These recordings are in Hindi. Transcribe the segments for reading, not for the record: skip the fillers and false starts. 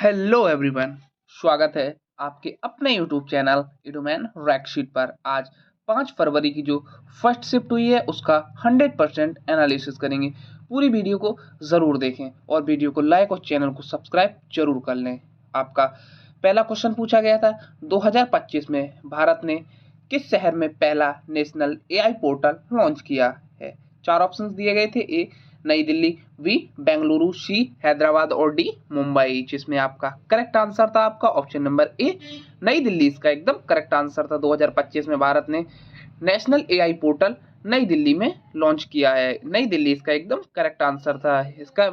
हेलो एवरीवन, स्वागत है आपके अपने यूट्यूब चैनल इडोमैन रैकशीट पर। आज 5 फरवरी की जो फर्स्ट शिफ्ट हुई है उसका 100% एनालिसिस करेंगे। पूरी वीडियो को ज़रूर देखें और वीडियो को लाइक और चैनल को सब्सक्राइब जरूर कर लें। आपका पहला क्वेश्चन पूछा गया था, 2025 में भारत ने किस शहर में पहला नेशनल एआई पोर्टल लॉन्च किया है? 4 ऑप्शंस दिए गए थे। ए नई दिल्ली, बी बेंगलुरु, सी हैदराबाद और डी मुंबई, जिसमें आपका करेक्ट आंसर था आपका ऑप्शन नंबर ए नई दिल्ली। इसका एकदम करेक्ट आंसर था। 2025 में भारत ने नेशनल एआई पोर्टल नई दिल्ली में लॉन्च किया है। नई दिल्ली इसका एकदम करेक्ट आंसर था। इसका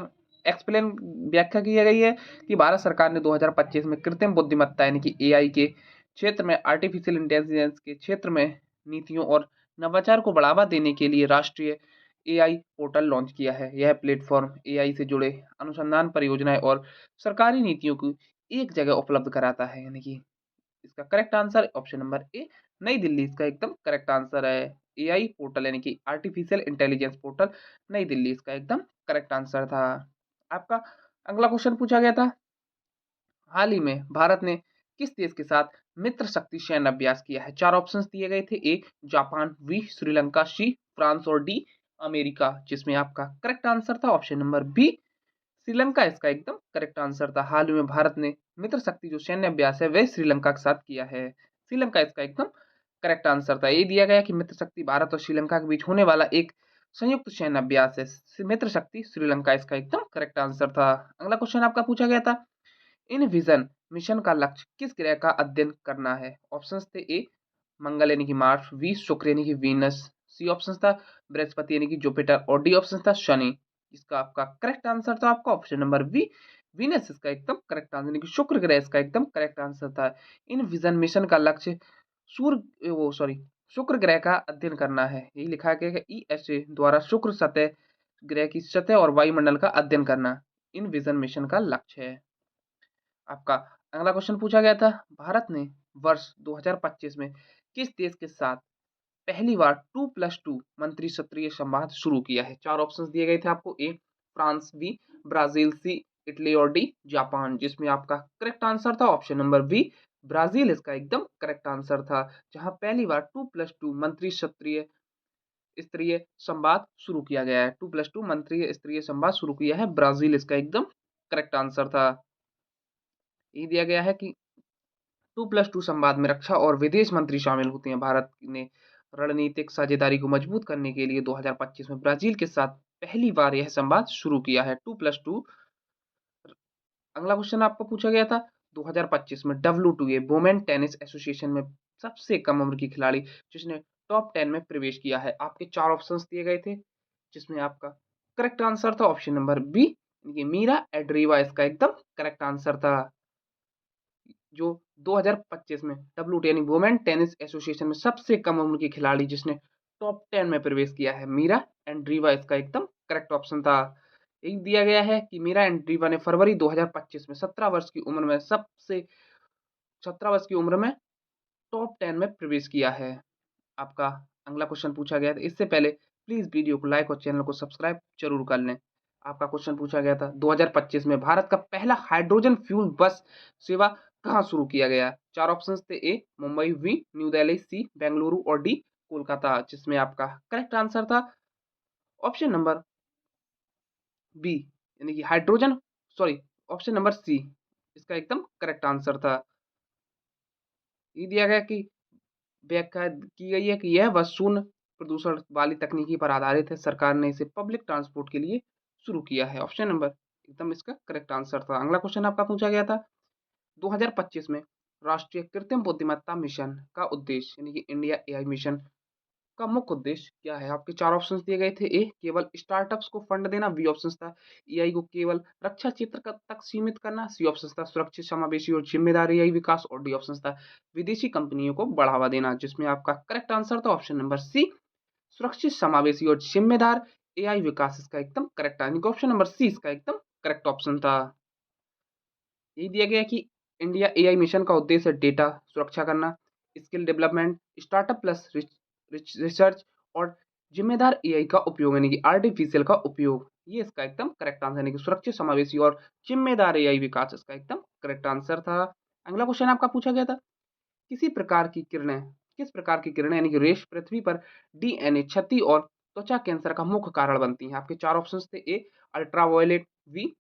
एक्सप्लेन व्याख्या की गई है कि भारत सरकार ने 2025 में कृत्रिम बुद्धिमत्ता यानी कि एआई के क्षेत्र में, आर्टिफिशियल इंटेलिजेंस के क्षेत्र में नीतियों और नवाचार को बढ़ावा देने के लिए राष्ट्रीय एआई पोर्टल लॉन्च किया है। यह प्लेटफॉर्म एआई से जुड़े अनुसंधान परियोजनाएं और सरकारी नीतियों को एक जगह उपलब्ध कराता है। यानी कि इसका correct answer option number A नई दिल्ली इसका एकदम करेक्ट आंसर है। एआई पोर्टल यानी कि आर्टिफिशियल इंटेलिजेंस पोर्टल नई दिल्ली इसका एकदम करेक्ट आंसर था। आपका अगला क्वेश्चन पूछा गया था, हाल ही में भारत ने किस देश के साथ मित्र शक्ति सैन्य अभ्यास किया है? 4 ऑप्शंस दिए गए थे। A Japan, B Sri Lanka, C France और डी अमेरिका, जिसमें आपका करेक्ट आंसर था ऑप्शन नंबर बी श्रीलंका इसका एकदम करेक्ट आंसर था। हाल ही में भारत ने मित्र शक्ति जो सैन्य अभ्यास है वह श्रीलंका के साथ किया है। श्रीलंका इसका एकदम करेक्ट आंसर था। ये दिया गया कि मित्र शक्ति भारत और श्रीलंका के बीच होने वाला एक संयुक्त सैन्य अभ्यास है। मित्र शक्ति श्रीलंका इसका एकदम करेक्ट आंसर था। अगला क्वेश्चन आपका पूछा गया था, इन विजन मिशन का लक्ष्य किस ग्रह का अध्ययन करना है? ऑप्शंस थे। ए मंगल यानी कि मार्स, बी शुक्र यानी कि वीनस, सी ऑप्शन था बृहस्पति यानी कि जुपिटर और डी ऑप्शन था शनि। इसका आपका करेक्ट आंसर था आपका ऑप्शन नंबर बी वीनस इसका एकदम करेक्ट आंसर यानी कि शुक्र ग्रह इसका एकदम करेक्ट आंसर था। इन विजन मिशन का लक्ष्य शुक्र ग्रह का अध्ययन करना है। यही लिखा गया है ईएसए द्वारा शुक्र सतह ग्रह की सतह और वायुमंडल का अध्ययन करना इन विजन मिशन का लक्ष्य है। आपका अगला क्वेश्चन पूछा गया था, भारत ने वर्ष 2025 में किस देश के साथ पहली बार 2+2 मंत्री स्तरीय संवाद शुरू किया है? 4 ऑप्शंस दिए गए थे आपको। A France, B Brazil, C Italy और डी जापान, जिसमें आपका करेक्ट आंसर था ऑप्शन नंबर बी ब्राजील इसका एकदम करेक्ट आंसर था। जहां पहली बार 2+2 मंत्री स्तरीय स्तरीय संवाद शुरू किया गया है। 2+2 मंत्री स्तरीय संवाद शुरू किया है ब्राजील इसका एकदम करेक्ट आंसर था। ये दिया गया है कि 2+2 संवाद में रक्षा और विदेश मंत्री शामिल होते हैं। भारत ने रणनीतिक साझेदारी को मजबूत करने के लिए 2025 में ब्राजील के साथ पहली बार यह संवाद शुरू किया है 2+2। अगला क्वेश्चन आपको पूछा गया था, 2025 में WTA वुमेन टेनिस एसोसिएशन में सबसे कम उम्र की खिलाड़ी जिसने टॉप 10 में प्रवेश किया है। आपके 4 ऑप्शंस दिए गए थे, जिसमें आपका करेक्ट आंसर था ऑप्शन नंबर बी ये मीरा एड्रीवा इसका एकदम करेक्ट आंसर था। जो 2025 में WTA यानी वुमेन टेनिस एसोसिएशन में सबसे कम उम्र की खिलाड़ी जिसने टॉप 10 में प्रवेश किया है, मीरा एंड्रीवा इसका एकदम करेक्ट ऑप्शन था। एक दिया गया है कि मीरा एंड्रीवा ने फरवरी 2025 में 17 वर्ष की उम्र में 17 वर्ष की उम्र में टॉप 10 में प्रवेश किया है। आपका अगला क्वेश्चन पूछा गया था, इससे पहले प्लीज वीडियो को लाइक और चैनल को सब्सक्राइब जरूर कर लें। आपका क्वेश्चन पूछा गया था, 2025 में भारत का पहला हाइड्रोजन फ्यूल बस सेवा कहाँ शुरू किया गया? 4 ऑप्शंस थे। ए मुंबई, बी न्यू दिल्ली, सी बेंगलुरु और डी कोलकाता, जिसमें आपका करेक्ट आंसर था ऑप्शन नंबर बी यानी कि ऑप्शन नंबर सी इसका एकदम करेक्ट आंसर था। ये दिया गया कि व्याख्या की गई है कि यह बस शून्य प्रदूषण वाली तकनीकी पर आधारित है। सरकार ने इसे पब्लिक ट्रांसपोर्ट के लिए शुरू किया है। ऑप्शन नंबर एकदम इसका करेक्ट आंसर था। अगला क्वेश्चन आपका पूछा गया था, 2025 में राष्ट्रीय कृत्रिम बुद्धिमत्ता मिशन का उद्देश्य यानी कि इंडिया एआई मिशन का मुख्य उद्देश्य क्या है? आपके 4 ऑप्शंस दिए गए थे। ए केवल स्टार्टअप्स को फंड देना, बी ऑप्शन था एआई को केवल रक्षा क्षेत्र तक सीमित करना, सी ऑप्शन था सुरक्षित समावेशी और जिम्मेदार एआई विकास और डी ऑप्शन था विदेशी कंपनियों को बढ़ावा देना, जिसमें आपका करेक्ट आंसर था ऑप्शन नंबर सी सुरक्षित समावेशी और जिम्मेदार एआई विकास इसका एकदम correct answer option number C इसका एकदम करेक्ट ऑप्शन था। यही दिया गया कि इंडिया एआई मिशन का उद्देश्य है डेटा सुरक्षा करना, skill development, startup plus research और जिम्मेदार एआई का उपयोग यानी कि आर्टिफिशियल का उपयोग। ये इसका एकदम करेक्ट आंसर यानी कि सुरक्षित समावेशी और जिम्मेदार एआई विकास इसका एकदम करेक्ट आंसर था। अगला क्वेश्चन आपका पूछा गया था, किस प्रकार की किरणें यानी कि रेस पृथ्वी पर डीएनए क्षति और त्वचा कैंसर का मुख्य कारण बनती हैं। आपके चार ऑप्शंस थे, ए अल्ट्रावायलेट, बी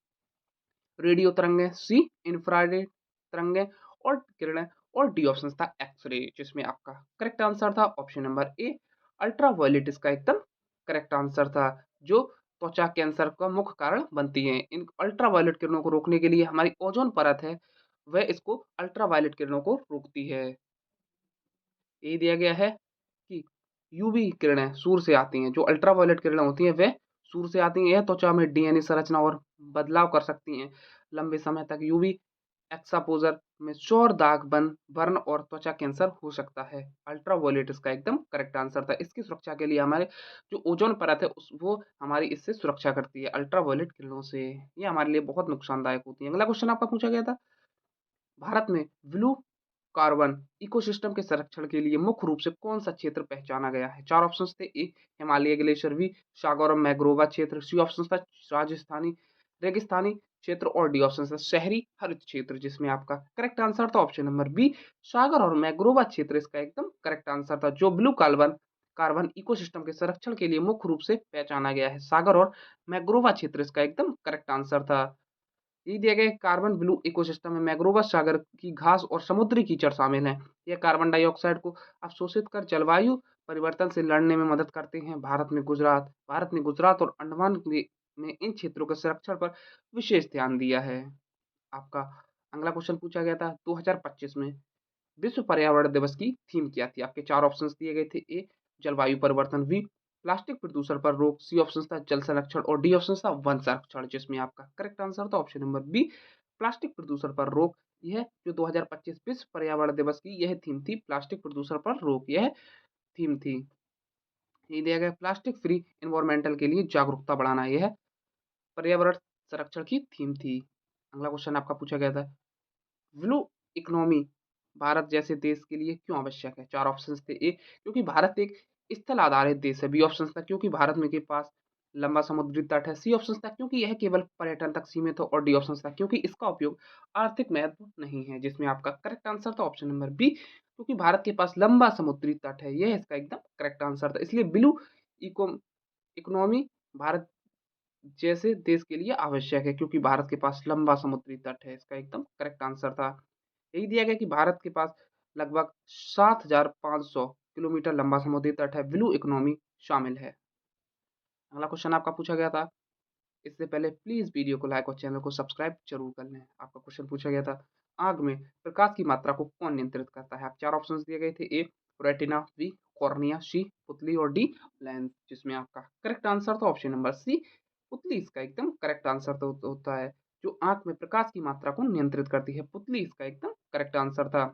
रेडियो तरंगें, सी इंफ्रारेड तरंगें और किरणें और डी ऑप्शन था एक्सरे, जिसमें आपका करेक्ट आंसर था ऑप्शन नंबर ए अल्ट्रावायलेट इसका एकदम करेक्ट आंसर था, जो त्वचा कैंसर का मुख्य कारण बनती है। इन अल्ट्रावायलेट किरणों को रोकने के लिए हमारी ओजोन परत है वह इसको अल्ट्रावायलेट किरणों को रोकती है। यही दिया गया है कि यूवी किरणें सूर्य से आती हैं, जो अल्ट्रावायलेट किरणें होती हैं वह सूर्य से आती हैं। यह त्वचा में डीएनए संरचना और बदलाव कर सकती हैं। लंबे समय तक यूवी एक्सपोजर में सौर दाग बर्न और त्वचा कैंसर हो सकता है। अल्ट्रावायलेट इसका एकदम करेक्ट आंसर था। इसकी सुरक्षा के लिए हमारे जो ओजोन परत है वो हमारी इससे सुरक्षा करती है अल्ट्रावायलेट किरणों से। ये हमारे लिए बहुत नुकसानदायक होती है। अगला क्वेश्चन आपका पूछा गया था, भारत में ब्लू कार्बन इकोसिस्टम के संरक्षण के लिए मुख्य रूप से कौन सा क्षेत्र पहचाना गया है। चार ऑप्शंस थे, ए हिमालय ग्लेशियर, बी सागर और मैग्रोवा क्षेत्र, सी ऑप्शन था राजस्थानी रेगिस्तानी क्षेत्र और डी ऑप्शन था शहरी हरित क्षेत्र, जिसमें आपका करेक्ट आंसर था ऑप्शन नंबर बी सागर और मैग्रोवा क्षेत्र इसका एकदम करेक्ट आंसर था, जो ब्लू कार्बन कार्बन इकोसिस्टम के संरक्षण के लिए मुख्य रूप से पहचाना गया है। सागर और मैग्रोवा क्षेत्र इसका एकदम करेक्ट आंसर था। ये दिए गए कार्बन ब्लू इकोसिस्टम में मैग्रोवस सागर की घास और समुद्री कीचड़ शामिल हैं। यह कार्बन डाइऑक्साइड को अवशोषित कर जलवायु परिवर्तन से लड़ने में मदद करते हैं। भारत ने गुजरात और अंडमान में इन क्षेत्रों के संरक्षण पर विशेष ध्यान दिया है। आपका अगला क्वेश्चन पूछा गया था, 2025 में विश्व पर्यावरण दिवस की थीम क्या थी। आपके चार ऑप्शंस दिए गए थे, ए जलवायु परिवर्तन, बी प्लास्टिक प्रदूषण पर रोक, सी ऑप्शन था जल संरक्षण और डी ऑप्शन था वन संरक्षण, जिसमें आपका करेक्ट आंसर था ऑप्शन नंबर बी प्लास्टिक प्रदूषण पर रोक। यह जो 2025 विश्व पर्यावरण दिवस की यह थीम थी, प्लास्टिक प्रदूषण पर रोक यह थीम थी। ये दिया गया प्लास्टिक फ्री एनवायरमेंटल के लिए जागरूकता बढ़ाना, यह पर्यावरण संरक्षण की थीम थी। अगला क्वेश्चन आपका पूछा गया था, ब्लू इकोनॉमी भारत जैसे देश के लिए क्यों आवश्यक है। चार ऑप्शंस थे, ए क्योंकि भारत एक स्थल आधारित देश है, बी ऑप्शन था क्योंकि भारत में के पास लंबा समुद्री तट है, सी ऑप्शन था क्योंकि यह केवल पर्यटन तक सीमित हो और डी ऑप्शन था क्योंकि इसका उपयोग आर्थिक महत्व नहीं है, जिसमें आपका करेक्ट आंसर था ऑप्शन नंबर बी क्योंकि भारत के पास लंबा समुद्री तट है, यह इसका एकदम करेक्ट आंसर था। इसलिए ब्लू इको इकोनॉमी भारत जैसे देश के लिए आवश्यक है क्योंकि भारत के पास लंबा समुद्री तट है, इसका एकदम करेक्ट आंसर था। यही दिया गया कि भारत के पास लगभग 7,500 किलोमीटर लंबा समुद्री तट है, ब्लू इकोनॉमी शामिल है। अगला क्वेश्चन आपका पूछा गया था, इससे पहले प्लीज वीडियो को लाइक और चैनल को सब्सक्राइब जरूर कर लें। आपका क्वेश्चन पूछा गया था, आग में प्रकाश की मात्रा को कौन नियंत्रित करता है। आप चार ऑप्शंस दिए गए थे, ए रेटिना, बी कॉर्निया, सी पुतली और डी लेंस, जिसमें आपका करेक्ट आंसर था ऑप्शन नंबर सी पुतली इसका एकदम करेक्ट आंसर तो होता है, जो आंख में प्रकाश की मात्रा को नियंत्रित करती है, पुतली इसका एकदम करेक्ट आंसर था।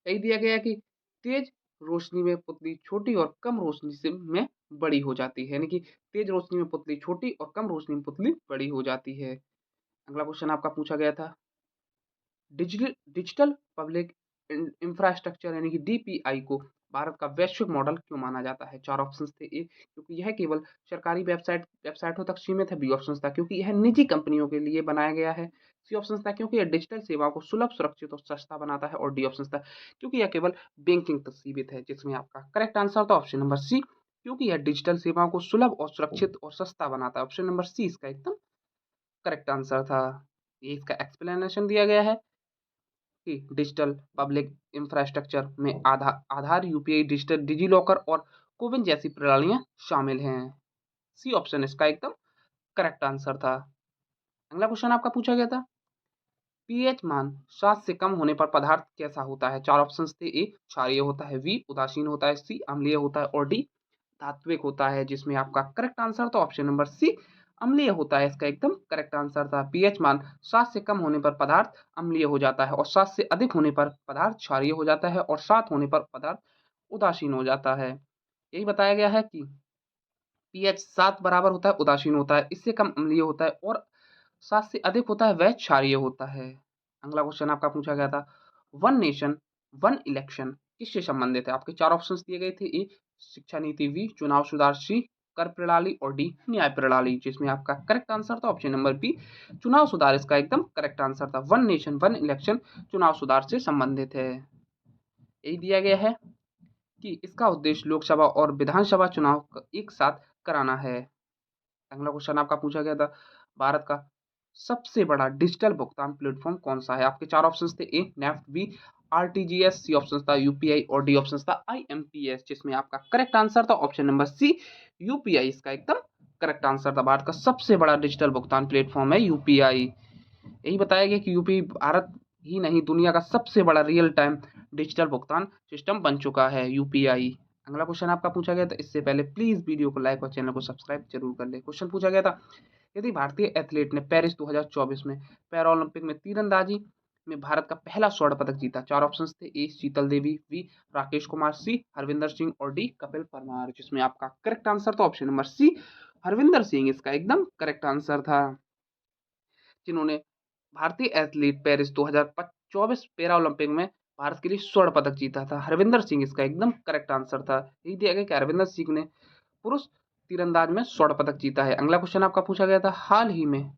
यही दिया गया कि तेज रोशनी में पुतली छोटी और कम रोशनी से में बड़ी हो जाती है, यानी कि तेज रोशनी में पुतली छोटी और कम रोशनी में पुतली बड़ी हो जाती है। अगला क्वेश्चन आपका पूछा गया था, डिजिटल पब्लिक इंफ्रास्ट्रक्चर यानी कि डीपीआई को भारत का वैश्विक मॉडल क्यों माना जाता है। चार ऑप्शंस थे, ए क्योंकि यह केवल सरकारी वेबसाइटों तक सीमित है, बी ऑप्शन था क्योंकि यह निजी कंपनियों के लिए बनाया गया है, सी ऑप्शन था क्योंकि यह डिजिटल सेवाओं को सुलभ सुरक्षित और सस्ता बनाता है और डी ऑप्शन था क्योंकि यह केवल बैंकिंग तक सीमित है, जिसमें आपका करेक्ट आंसर था ऑप्शन नंबर सी क्योंकि यह डिजिटल सेवाओं को सुलभ और सुरक्षित और सस्ता बनाता है, ऑप्शन नंबर सी इसका एकदम करेक्ट आंसर था। ये इसका एक्सप्लेनेशन दिया गया है कि डिजिटल पब्लिक इंफ्रास्ट्रक्चर में आधार यूपीआई डिजिटल डिजी लॉकर और कोविन जैसी प्रणालियां शामिल हैं। सी ऑप्शन इसका एकदम करेक्ट आंसर था। अगला क्वेश्चन आपका पूछा गया था, पीएच मान 7 से कम होने पर पदार्थ कैसा होता है। चार ऑप्शंस थे, ए क्षारीय होता है, बी उदासीन होता है, सी अम्लीय होता है और डी धात्विक होता है, जिसमें आपका करेक्ट आंसर था ऑप्शन नंबर सी अम्लीय होता है, इसका एकदम करेक्ट आंसर था। पीएच मान 7 से कम होने पर पदार्थ अम्लीय हो जाता है और 7 से अधिक होने पर पदार्थ क्षारीय हो जाता है और 7 होने पर पदार्थ उदासीन हो जाता है। यही बताया गया है कि पीएच 7 बराबर होता है उदासीन होता है, इससे कम अम्लीय होता है और 7 से अधिक होता है वह क्षारीय होता है। अगला क्वेश्चन आपका पूछा गया था, वन नेशन वन इलेक्शन किससे संबंधित है। आपके चार ऑप्शंस दिए गए थे, ए शिक्षा नीति, बी चुनाव सुधार, सी कर प्रणाली और डी न्याय प्रणाली, जिसमें आपका करेक्ट आंसर था ऑप्शन नंबर बी चुनाव सुधार इसका एकदम करेक्ट आंसर था। वन नेशन वन इलेक्शन चुनाव सुधार से संबंधित है। यही दिया गया है कि इसका उद्देश्य लोकसभा और विधानसभा चुनाव एक साथ कराना है। अगला क्वेश्चन आपका पूछा गया था, भारत का सबसे बड़ा डिजिटल भुगतान प्लेटफॉर्म कौन सा है? आपके चार ऑप्शंस थे, A NEFT, B RTGS, C option था यूपीआई और डी ऑप्शन था आईएमपीएस, जिसमें आपका करेक्ट आंसर था ऑप्शन नंबर सी यूपीआई इसका एकदम करेक्ट आंसर था। भारत का सबसे बड़ा डिजिटल भुगतान प्लेटफॉर्म है यूपीआई। यही बताया गया कि यूपीआई भारत ही नहीं दुनिया का सबसे बड़ा रियल टाइम डिजिटल भुगतान सिस्टम बन चुका है यूपीआई। अगला क्वेश्चन आपका पूछा गया था, इससे पहले प्लीज वीडियो को लाइक और चैनल को सब्सक्राइब जरूर कर ले। क्वेश्चन पूछा गया था, यदि भारतीय एथलीट ने पेरिस 2024 में पैरालंपिक में तीरंदाजी में भारत का पहला स्वर्ण पदक जीता? चार ऑप्शंस थे, A Sheetal Devi, B Rakesh Kumar, C Harvinder Singh और डी कपिल परमार, जिसमें आपका करेक्ट आंसर था option number C Harvinder Singh इसका एकदम करेक्ट आंसर था। जिन्होंने भारतीय एथलीट पेरिस 2024 पैरा ओलंपिक में भारत के लिए स्वर्ण पदक जीता था, हरविंदर सिंह इसका एकदम करेक्ट आंसर था। यही दिया गया कि हरविंदर सिंह ने पुरुष तीरंदाज में स्वर्ण पदक जीता है। अगला क्वेश्चन आपका पूछा गया था, हाल ही में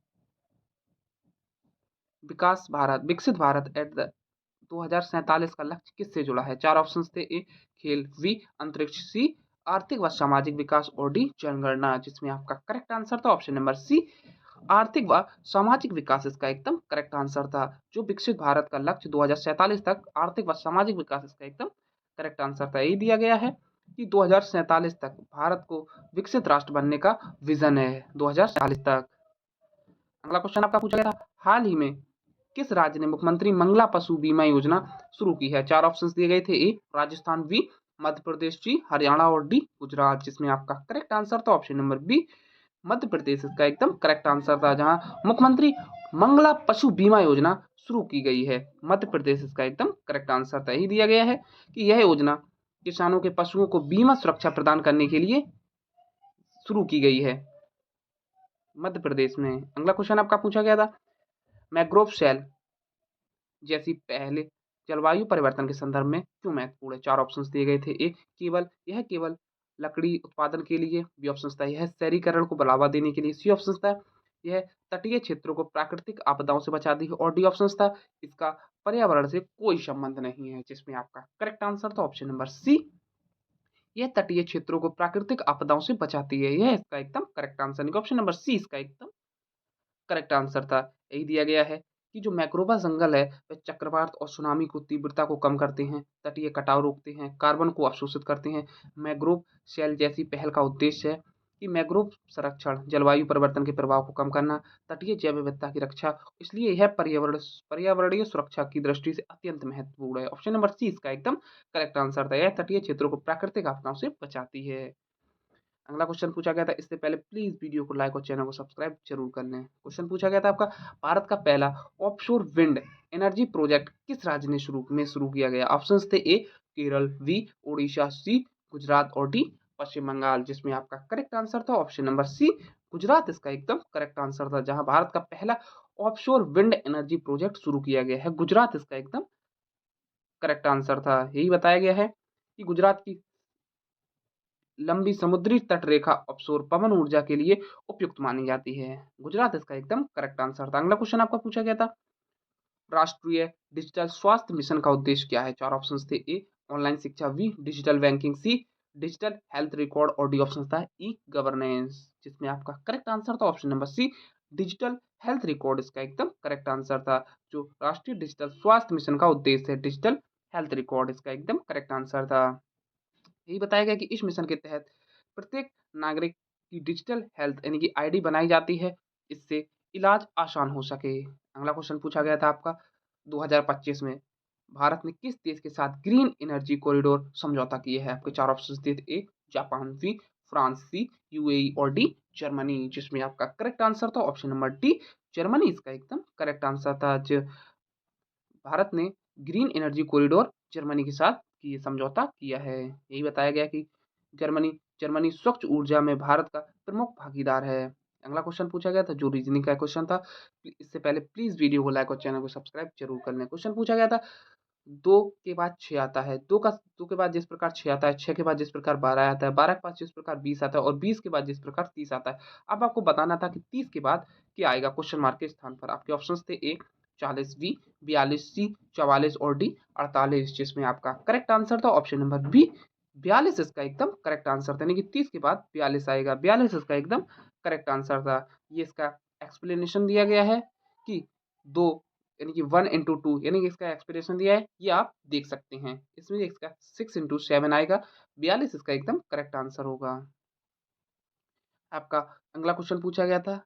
विकसित भारत एट द 2047 का लक्ष्य किससे जुड़ा है? चार ऑप्शन थे, ए खेल, बी अंतरिक्ष, सी आर्थिक व सामाजिक विकास और डी जनगणना, जिसमें आपका करेक्ट आंसर था ऑप्शन नंबर सी आर्थिक व सामाजिक विकास इसका एकदम करेक्ट आंसर था। जो विकसित भारत का लक्ष्य 2047 तक आर्थिक व सामाजिक विकास इसका एकदम करेक्ट आंसर था। यही दिया गया है कि 2047 तक भारत को विकसित राष्ट्र बनने का विजन है 2047 तक। अगला क्वेश्चन आपका पूछा गया था, हाल ही में किस राज्य ने मुख्यमंत्री मंगला पशु बीमा योजना शुरू की है? चार ऑप्शंस दिए गए थे, ए राजस्थान, बी मध्य प्रदेश, सी हरियाणा और डी गुजरात, जिसमें आपका करेक्ट आंसर था option number B Madhya Pradesh इसका एकदम करेक्ट आंसर था। जहां मुख्यमंत्री मंगला पशु बीमा योजना शुरू की गई है, मध्य प्रदेश इसका एकदम करेक्ट आंसर था। यही दिया गया है कि यह योजना किसानों के पशुओं को बीमा सुरक्षा प्रदान करने के लिए शुरू की गई है मध्य प्रदेश में। अगला क्वेश्चन आपका पूछा गया था, मैग्रोव सेल जैसी पहले जलवायु परिवर्तन के संदर्भ में क्यों महत्वपूर्ण है? चार ऑप्शंस दिए गए थे, ए केवल लकड़ी उत्पादन के लिए, बी ऑप्शन था यह शहरीकरण को बढ़ावा देने के लिए, सी ऑप्शन था यह तटीय क्षेत्रों को प्राकृतिक आपदाओं से बचाती है और डी ऑप्शन था इसका पर्यावरण से कोई संबंध नहीं है, जिसमें आपका करेक्ट आंसर था ऑप्शन नंबर सी यह तटीय क्षेत्रों को प्राकृतिक आपदाओं से बचाती है। यह इसका एकदम correct answer, option number C इसका एकदम करेक्ट आंसर था। यही दिया गया है कि जो मैक्रोबा जंगल है वह चक्रवात और सुनामी को तीव्रता को कम करते हैं, तटीय कटाव रोकते हैं, कार्बन को अवशोषित करते हैं। मैग्रोव सेल जैसी पहल का उद्देश्य है कि मैग्रोव संरक्षण, जलवायु परिवर्तन के प्रभाव को कम करना, तटीय जैव विविधता की रक्षा, इसलिए यह पर्यावरणीय सुरक्षा की दृष्टि से अत्यंत महत्वपूर्ण है। ऑप्शन नंबर सी इसका एकदम करेक्ट आंसर था, यह तटीय क्षेत्रों को प्राकृतिक आपदाओं से बचाती है। अगला क्वेश्चन पूछा गया था, इससे पहले प्लीज वीडियो को लाइक और चैनल को सब्सक्राइब जरूर कर लें। क्वेश्चन पूछा गया था आपका, भारत का पहला ऑफशोर विंड एनर्जी प्रोजेक्ट किस राज्य ने शुरू किया गया? ऑप्शंस थे, ए केरल, बी ओडिशा, सी गुजरात और डी पश्चिम बंगाल, जिसमें आपका करेक्ट आंसर था ऑप्शन नंबर सी गुजरात इसका एकदम करेक्ट आंसर था। जहां भारत का पहला ऑफशोर विंड एनर्जी प्रोजेक्ट शुरू किया गया है, गुजरात इसका एकदम करेक्ट आंसर था। यही बताया गया है कि गुजरात की लंबी समुद्री तट रेखा ऑफशोर पवन ऊर्जा के लिए उपयुक्त मानी जाती है। गुजरात इसका एकदम करेक्ट आंसर था। अगला क्वेश्चन आपका पूछा गया था, राष्ट्रीय डिजिटल स्वास्थ्य मिशन का उद्देश्य क्या है? चार ऑप्शंस थे, ए ऑनलाइन शिक्षा, B digital banking, C digital health record और डी ऑप्शन था ई गवर्नेंस, जिसमें आपका करेक्ट आंसर था option number C digital health record इसका एकदम करेक्ट आंसर था। जो राष्ट्रीय डिजिटल स्वास्थ्य मिशन का उद्देश्य है डिजिटल हेल्थ रिकॉर्ड इसका एकदम करेक्ट आंसर था। यही बताया गया कि इस मिशन के तहत प्रत्येक नागरिक की डिजिटल हेल्थ यानी कि आईडी बनाई जाती है, इससे इलाज आसान हो सके। अगला क्वेश्चन पूछा गया था आपका, 2025 में भारत ने किस देश के साथ ग्रीन एनर्जी कॉरिडोर समझौता किया है? आपके चार ऑप्शन थे, A Japan, B France, C UAE और डी जर्मनी, जिसमें आपका करेक्ट आंसर था ऑप्शन नंबर डी जर्मनी इसका एकदम करेक्ट आंसर था। भारत ने ग्रीन एनर्जी कॉरिडोर जर्मनी के साथ ये समझौता किया है। यही बताया गया कि जर्मनी स्वच्छ ऊर्जा में भारत का प्रमुख भागीदार है। अगला क्वेश्चन पूछा गया था जो रीजनिंग का क्वेश्चन था। इससे पहले प्लीज वीडियो को लाइक और चैनल को सब्सक्राइब जरूर कर लें। क्वेश्चन पूछा गया था, 2 के बाद 6 आता है, 2 के बाद जिस प्रकार 6 आता है, 6 के बाद जिस प्रकार 12 आता है, 12 के बाद जिस प्रकार 20 आता है और 20 के बाद जिस प्रकार 30 आता है। अब आपको बताना था कि 30 के बाद क्या आएगा क्वेश्चन मार्क के स्थान पर। आपके ऑप्शंस थे ए 40 बी, 42 सी, 44 और डी 48, जिसमें आपका करेक्ट आंसर था ऑप्शन नंबर बी 42 इसका एकदम करेक्ट आंसर था, यानी कि 30 के बाद 42 आएगा, 42 इसका एकदम करेक्ट आंसर था। ये इसका एक्सप्लेनेशन दिया गया है कि 2 यानी कि 1 इंटू 2 यानी कि इसका एक्सप्रेशन दिया है, ये आप देख सकते हैं। इसमें इसका 6 इंटू 7 आएगा, 42 इसका एकदम करेक्ट आंसर होगा। आपका अगला क्वेश्चन पूछा गया था,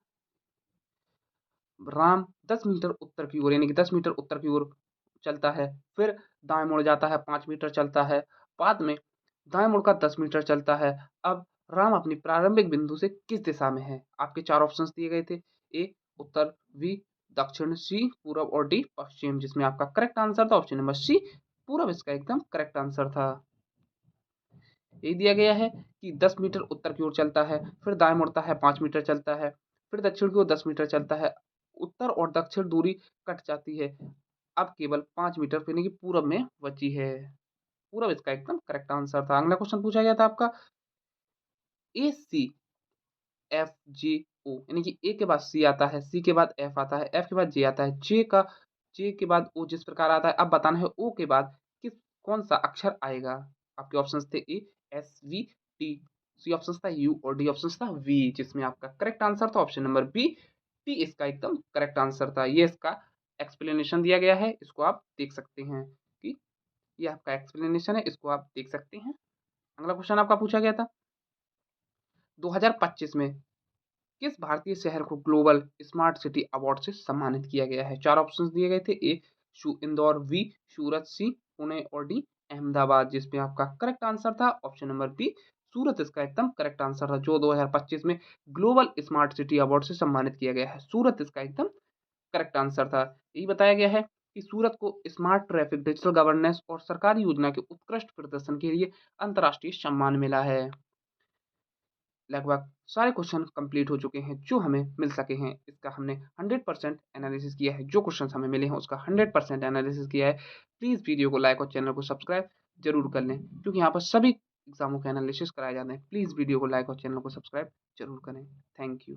राम 10 मीटर उत्तर की ओर यानी कि 10 मीटर उत्तर की ओर चलता है, फिर दाएं मुड़ जाता है, 5 मीटर चलता है, बाद में दाएं मुड़कर 10 मीटर चलता है। अब राम अपनी प्रारंभिक बिंदु से किस दिशा में है? आपके 4 ऑप्शंस दिए गए थे, ए उत्तर, बी दक्षिण, सी पूरब और डी पश्चिम, जिसमें आपका करेक्ट आंसर था ऑप्शन नंबर सी पूरब इसका एकदम करेक्ट आंसर था। यही दिया गया है कि 10 मीटर उत्तर की ओर चलता है, फिर दाएं मुड़ता है, 5 मीटर चलता है, फिर दक्षिण की ओर 10 मीटर चलता है। उत्तर और दक्षिण दूरी कट जाती है, अब केवल 5 मीटर यानी कि पूरब में बची है। पूरब इसका एकदम करेक्ट आंसर था। अगला क्वेश्चन पूछा गया था आपका, ए सी एफ जे ओ यानी कि ए के बाद सी आता है, सी के बाद एफ आता है, एफ के बाद जे आता है, जे के बाद ओ जिस प्रकार आता है। अब बताना है ओ के बाद कौन सा अक्षर आएगा। आपके ऑप्शंस थे A S B T, C option था यू और डी ऑप्शन था वी, जिसमें आपका करेक्ट आंसर था ऑप्शन नंबर बी टी इसका एकदम करेक्ट आंसर था। ये इसका एक्सप्लेनेशन दिया गया है, इसको आप देख सकते हैं कि ये आपका एक्सप्लेनेशन है, इसको आप देख सकते हैं। अगला क्वेश्चन आपका पूछा गया था, 2025 में किस भारतीय शहर को ग्लोबल स्मार्ट सिटी अवार्ड से सम्मानित किया गया है? 4 ऑप्शंस दिए गए थे, ए इंदौर, बी सूरत, सी पुणे और डी अहमदाबाद, जिसमें आपका करेक्ट आंसर था ऑप्शन नंबर बी सूरत इसका एकदम करेक्ट आंसर था, जो 2025 में ग्लोबल स्मार्ट सिटी अवार्ड से सम्मानित किया गया है। सूरत इसका एकदम करेक्ट आंसर था। यही बताया गया है कि सूरत को स्मार्ट ट्रैफिक, डिजिटल गवर्नेंस और सरकारी योजना के उत्कृष्ट प्रदर्शन के लिए अंतर्राष्ट्रीय सम्मान मिला है। लगभग सारे क्वेश्चन कंप्लीट हो चुके हैं जो हमें मिल सके हैं। इसका हमने 100% एनालिसिस किया है, जो क्वेश्चन हमें मिले हैं उसका 100% एनालिसिस किया है। प्लीज़ वीडियो को लाइक और चैनल को सब्सक्राइब जरूर कर लें, क्योंकि यहाँ पर सभी एग्जामों के एनालिसिस कराए जाते हैं। प्लीज़ वीडियो को लाइक और चैनल को सब्सक्राइब जरूर करें। Thank you.